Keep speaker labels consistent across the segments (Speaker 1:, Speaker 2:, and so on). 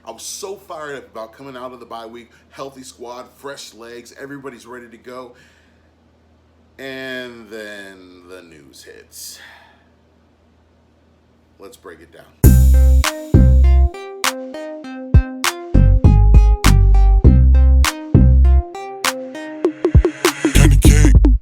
Speaker 1: I was so fired up about coming out of the bye week, healthy squad, fresh legs, everybody's ready to go. And then the news hits. Let's break it down.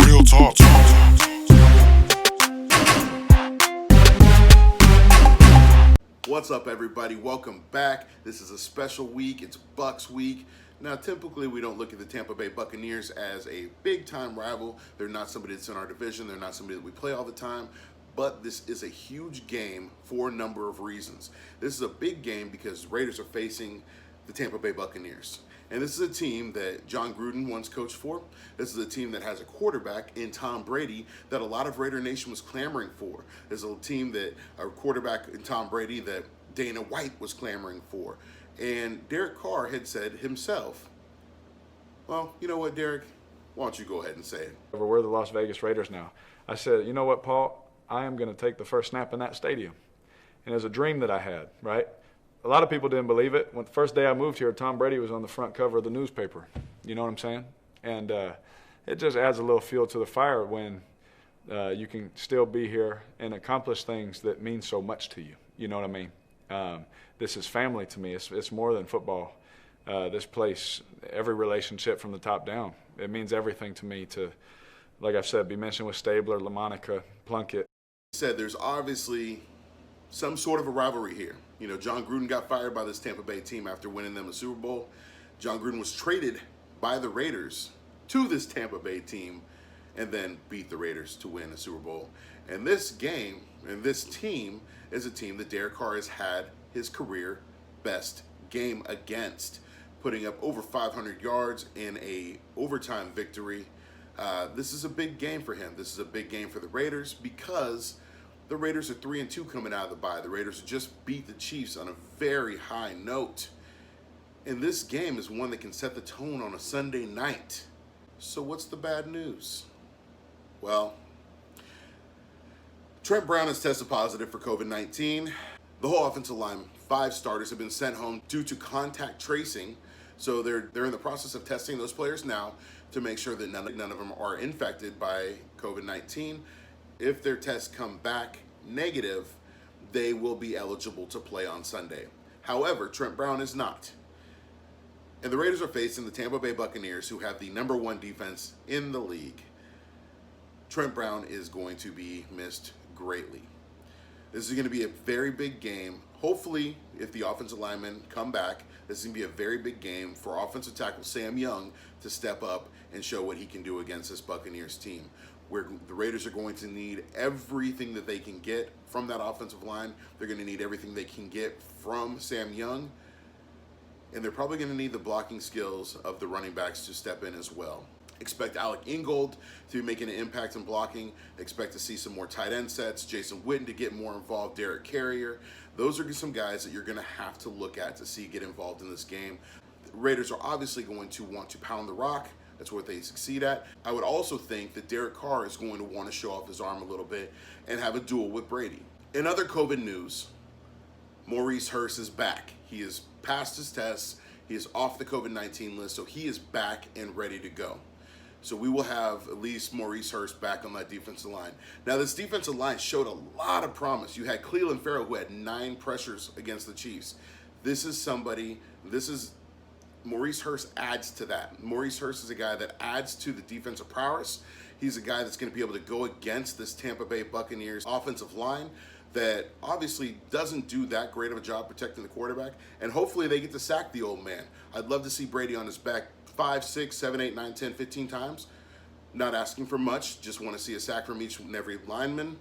Speaker 2: Real talk.
Speaker 1: What's up, everybody? Welcome back. This is a special week. It's Bucs week. Now, typically, we don't look at the Tampa Bay Buccaneers as a big-time rival. They're not somebody that's in our division. They're not somebody that we play all the time. But this is a huge game for a number of reasons. This is a big game because Raiders are facing the Tampa Bay Buccaneers. And this is a team that John Gruden once coached for. This is a team that has a quarterback in Tom Brady that a lot of Raider Nation was clamoring for. There's a team that, a quarterback in Tom Brady that Dana White was clamoring for. And Derek Carr had said himself, well, you know what, Derek? Why don't you go ahead and say it?
Speaker 3: We're the Las Vegas Raiders now. I said, you know what, Paul? I am going to take the first snap in that stadium. And it was a dream that I had, right? A lot of people didn't believe it. When the first day I moved here, Tom Brady was on the front cover of the newspaper. You know what I'm saying? And it just adds a little fuel to the fire when you can still be here and accomplish things that mean so much to you. You know what I mean? This is family to me. It's more than football. This place, every relationship from the top down, it means everything to me to, like I've said, be mentioned with Stabler, LaMonica, Plunkett.
Speaker 1: Said there's obviously some sort of a rivalry here. You know, John Gruden got fired by this Tampa Bay team after winning them a Super Bowl. John Gruden was traded by the Raiders to this Tampa Bay team and then beat the Raiders to win a Super Bowl. And this game and this team is a team that Derek Carr has had his career best game against, putting up over 500 yards in a overtime victory. This is a big game for him. This is a big game for the Raiders because the Raiders are 3-2 coming out of the bye. The Raiders just beat the Chiefs on a very high note. And this game is one that can set the tone on a Sunday night. So what's the bad news? Well, Trent Brown has tested positive for COVID-19. The whole offensive line, 5 starters, have been sent home due to contact tracing. So they're in the process of testing those players now to make sure that none of them are infected by COVID-19. If their tests come back negative, they will be eligible to play on Sunday. However, Trent Brown is not. And the Raiders are facing the Tampa Bay Buccaneers, who have the #1 defense in the league. Trent Brown is going to be missed greatly. This is going to be a very big game. Hopefully, if the offensive linemen come back, this is going to be a very big game for offensive tackle Sam Young to step up and show what he can do against this Buccaneers team, where the Raiders are going to need everything that they can get from that offensive line. They're going to need everything they can get from Sam Young. And they're probably going to need the blocking skills of the running backs to step in as well. Expect Alec Ingold to be making an impact in blocking. Expect to see some more tight end sets. Jason Witten to get more involved. Derek Carrier. Those are some guys that you're going to have to look at to see get involved in this game. The Raiders are obviously going to want to pound the rock. That's what they succeed at. I would also think that Derek Carr is going to want to show off his arm a little bit and have a duel with Brady. In other COVID news, Maurice Hurst is back. He has passed his tests. He is off the COVID-19 list, so he is back and ready to go. So we will have at least Maurice Hurst back on that defensive line. Now, this defensive line showed a lot of promise. You had Cleveland Farrell, who had 9 pressures against the Chiefs. Maurice Hurst adds to that. Maurice Hurst is a guy that adds to the defensive prowess. He's a guy that's going to be able to go against this Tampa Bay Buccaneers offensive line that obviously doesn't do that great of a job protecting the quarterback. And hopefully they get to sack the old man. I'd love to see Brady on his back 5, 6, 7, 8, 9, 10, 15 times. Not asking for much. Just want to see a sack from each and every lineman.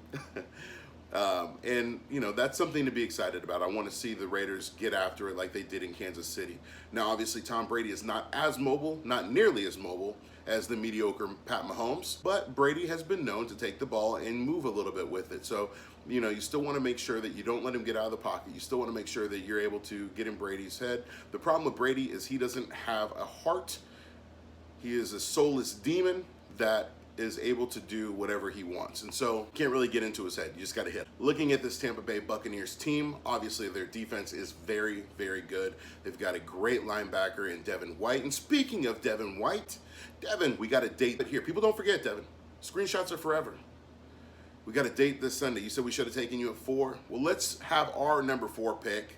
Speaker 1: And, you know, that's something to be excited about. I want to see the Raiders get after it like they did in Kansas City. Now, obviously, Tom Brady is not as mobile, not nearly as mobile as the mediocre Pat Mahomes, but Brady has been known to take the ball and move a little bit with it. So, you know, you still want to make sure that you don't let him get out of the pocket. You still want to make sure that you're able to get in Brady's head. The problem with Brady is he doesn't have a heart. He is a soulless demon that is able to do whatever he wants. And so can't really get into his head. You just got to hit. Looking at this Tampa Bay Buccaneers team, obviously their defense is very, very good. They've got a great linebacker in Devin White. And speaking of Devin White, Devin, we got a date here. People don't forget, Devin. Screenshots are forever. We got a date this Sunday. You said we should have taken you at 4. Well, let's have our number 4 pick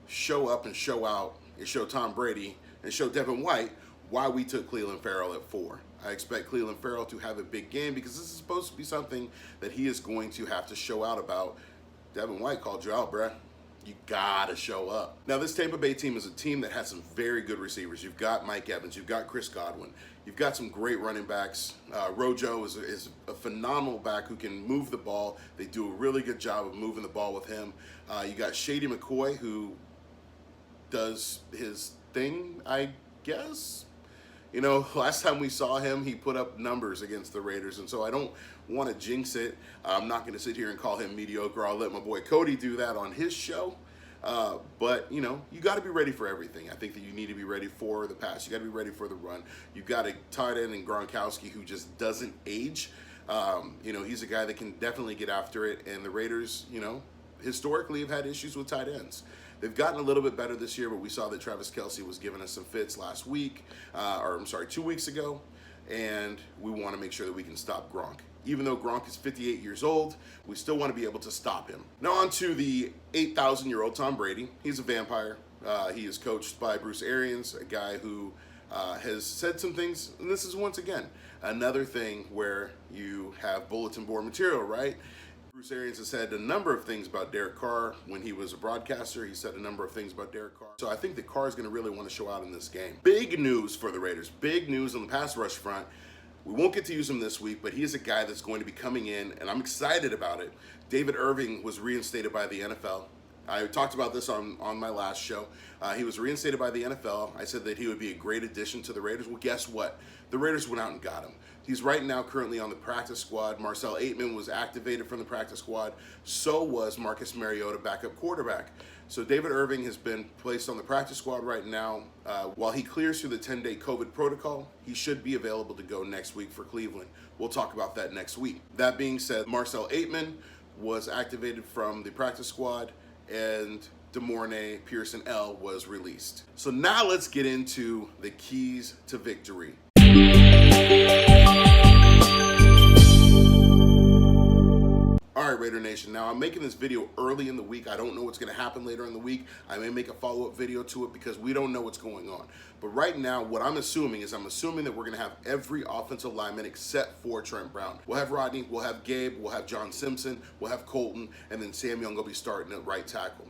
Speaker 1: show up and show out and show Tom Brady and show Devin White why we took Clelin Ferrell at 4. I expect Clelin Ferrell to have a big game because this is supposed to be something that he is going to have to show out about. Devin White called you out, bruh. You gotta show up. Now, this Tampa Bay team is a team that has some very good receivers. You've got Mike Evans, you've got Chris Godwin, you've got some great running backs. Rojo is a phenomenal back who can move the ball. They do a really good job of moving the ball with him. You got Shady McCoy, who does his thing, I guess. You know, last time we saw him, he put up numbers against the Raiders, and so I don't want to jinx it. I'm not going to sit here and call him mediocre. I'll let my boy Cody do that on his show. But, you know, you got to be ready for everything. I think that you need to be ready for the pass. You got to be ready for the run. You've got a tight end in Gronkowski who just doesn't age. You know, he's a guy that can definitely get after it, and the Raiders, you know, historically have had issues with tight ends. They've gotten a little bit better this year, but we saw that Travis Kelce was giving us some fits last week, 2 weeks ago, and we want to make sure that we can stop Gronk. Even though Gronk is 58 years old, we still want to be able to stop him. Now on to the 8,000-year-old Tom Brady. He's a vampire. He is coached by Bruce Arians, a guy who has said some things, and this is once again another thing where you have bulletin board material, right? Bruce Arians has said a number of things about Derek Carr when he was a broadcaster. He said a number of things about Derek Carr. So I think that Carr is going to really want to show out in this game. Big news for the Raiders. Big news on the pass rush front. We won't get to use him this week, but he is a guy that's going to be coming in, and I'm excited about it. David Irving was reinstated by the NFL. I talked about this on my last show. He was reinstated by the NFL. I said that he would be a great addition to the Raiders. Well, guess what? The Raiders went out and got him. He's right now currently on the practice squad. Marcel Aitman was activated from the practice squad. So was Marcus Mariota, backup quarterback. So David Irving has been placed on the practice squad right now. While he clears through the 10-day COVID protocol, he should be available to go next week for Cleveland. We'll talk about that next week. That being said, Marcel Aitman was activated from the practice squad, and DeMornay Pearson L was released. So now let's get into the keys to victory. All right, Raider Nation. Now, I'm making this video early in the week. I don't know what's going to happen later in the week. I may make a follow-up video to it because we don't know what's going on. But right now, what I'm assuming is that we're going to have every offensive lineman except for Trent Brown. We'll have Rodney, we'll have Gabe, we'll have John Simpson, we'll have Colton, and then Sam Young will be starting at right tackle.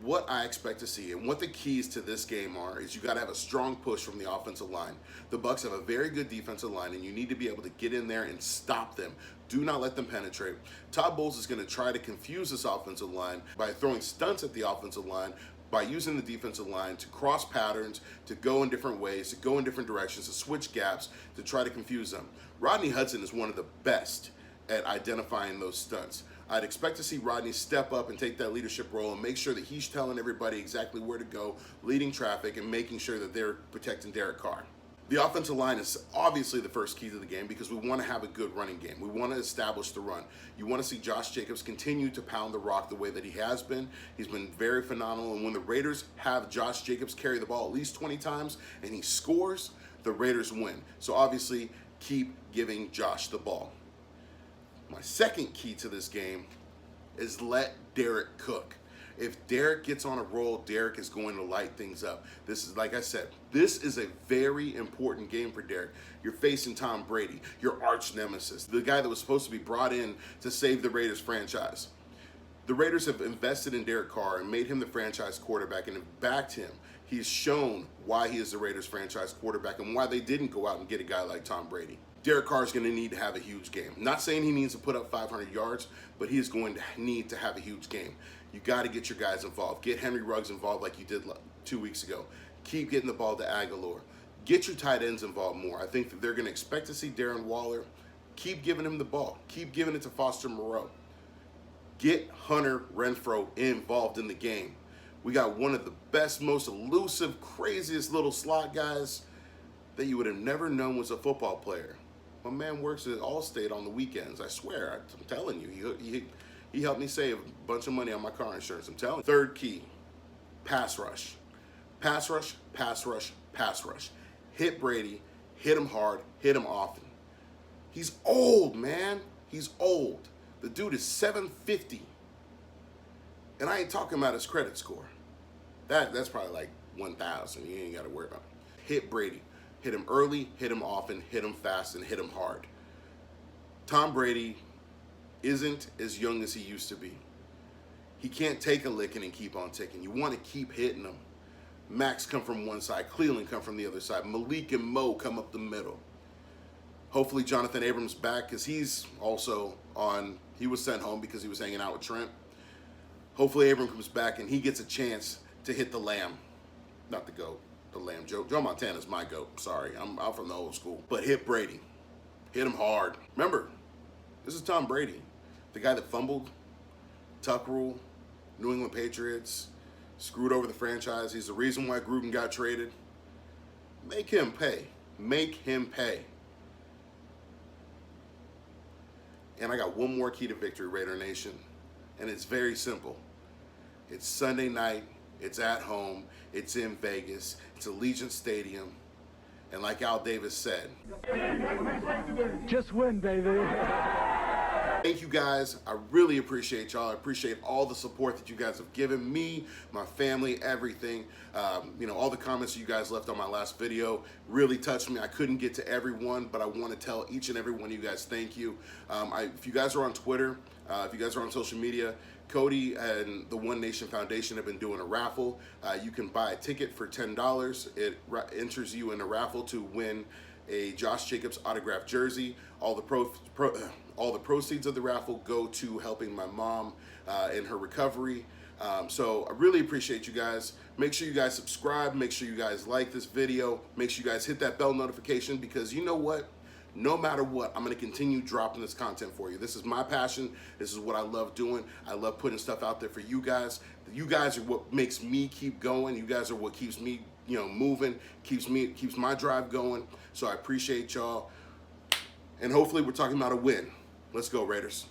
Speaker 1: What I expect to see and what the keys to this game are is you got to have a strong push from the offensive line. The Bucs have a very good defensive line, and you need to be able to get in there and stop them. Do not let them penetrate. Todd Bowles is going to try to confuse this offensive line by throwing stunts at the offensive line, by using the defensive line to cross patterns, to go in different ways, to go in different directions, to switch gaps, to try to confuse them. Rodney Hudson is one of the best at identifying those stunts. I'd expect to see Rodney step up and take that leadership role and make sure that he's telling everybody exactly where to go, leading traffic, and making sure that they're protecting Derek Carr. The offensive line is obviously the first key to the game because we want to have a good running game. We want to establish the run. You want to see Josh Jacobs continue to pound the rock the way that he has been. He's been very phenomenal, and when the Raiders have Josh Jacobs carry the ball at least 20 times and he scores, the Raiders win. So obviously, keep giving Josh the ball. My second key to this game is let Derek cook. If Derek gets on a roll, Derek is going to light things up. This is, like I said, this is a very important game for Derek. You're facing Tom Brady, your arch nemesis, the guy that was supposed to be brought in to save the Raiders franchise. The Raiders have invested in Derek Carr and made him the franchise quarterback and have backed him. He's shown why he is the Raiders franchise quarterback and why they didn't go out and get a guy like Tom Brady. Derek Carr is going to need to have a huge game. Not saying he needs to put up 500 yards, but he's going to need to have a huge game. You got to get your guys involved. Get Henry Ruggs involved like you did 2 weeks ago. Keep getting the ball to Aguilar. Get your tight ends involved more. I think that they're going to expect to see Darren Waller. Keep giving him the ball. Keep giving it to Foster Moreau. Get Hunter Renfrow involved in the game. We got one of the best, most elusive, craziest little slot guys that you would have never known was a football player. My man works at Allstate on the weekends. I swear, I'm telling you, he helped me save a bunch of money on my car insurance. I'm telling you. Third key, pass rush. Pass rush, pass rush, pass rush. Hit Brady, hit him hard, hit him often. He's old, man. He's old. The dude is 750. And I ain't talking about his credit score. That's probably like 1,000. You ain't got to worry about it. Hit Brady. Hit him early, hit him often, hit him fast, and hit him hard. Tom Brady isn't as young as he used to be. He can't take a licking and keep on ticking. You want to keep hitting him. Max come from one side. Cleveland come from the other side. Malik and Mo come up the middle. Hopefully Jonathan Abrams back, because he's also he was sent home because he was hanging out with Trent. Hopefully Abrams comes back and he gets a chance to hit the lamb. Not the GOAT. The lamb. Joe Montana's my GOAT. Sorry, I'm from the old school. But hit Brady. Hit him hard. Remember, this is Tom Brady, the guy that fumbled, Tuck Rule, New England Patriots, screwed over the franchise. He's the reason why Gruden got traded. Make him pay. Make him pay. And I got one more key to victory, Raider Nation, and it's very simple. It's Sunday night. It's at home. It's in Vegas. It's Allegiant Stadium. And like Al Davis said,
Speaker 3: Just win, baby.
Speaker 1: thank you guys. I really appreciate y'all. I appreciate all the support that you guys have given me, my family, everything. All the comments you guys left on my last video really touched me. I couldn't get to everyone, but I want to tell each and every one of you guys thank you. If you guys are on Twitter, if you guys are on social media, Cody and the One Nation Foundation have been doing a raffle. You can buy a ticket for $10. It enters you in a raffle to win a Josh Jacobs autographed jersey. All the proceeds of the raffle go to helping my mom in her recovery. So I really appreciate you guys. Make sure you guys subscribe. Make sure you guys like this video. Make sure you guys hit that bell notification, because you know what? No matter what, I'm going to continue dropping this content for you. This is my passion. This is what I love doing. I love putting stuff out there for you guys. You guys are what makes me keep going. You guys are what keeps me, moving, keeps my drive going. So I appreciate y'all. And hopefully we're talking about a win. Let's go, Raiders.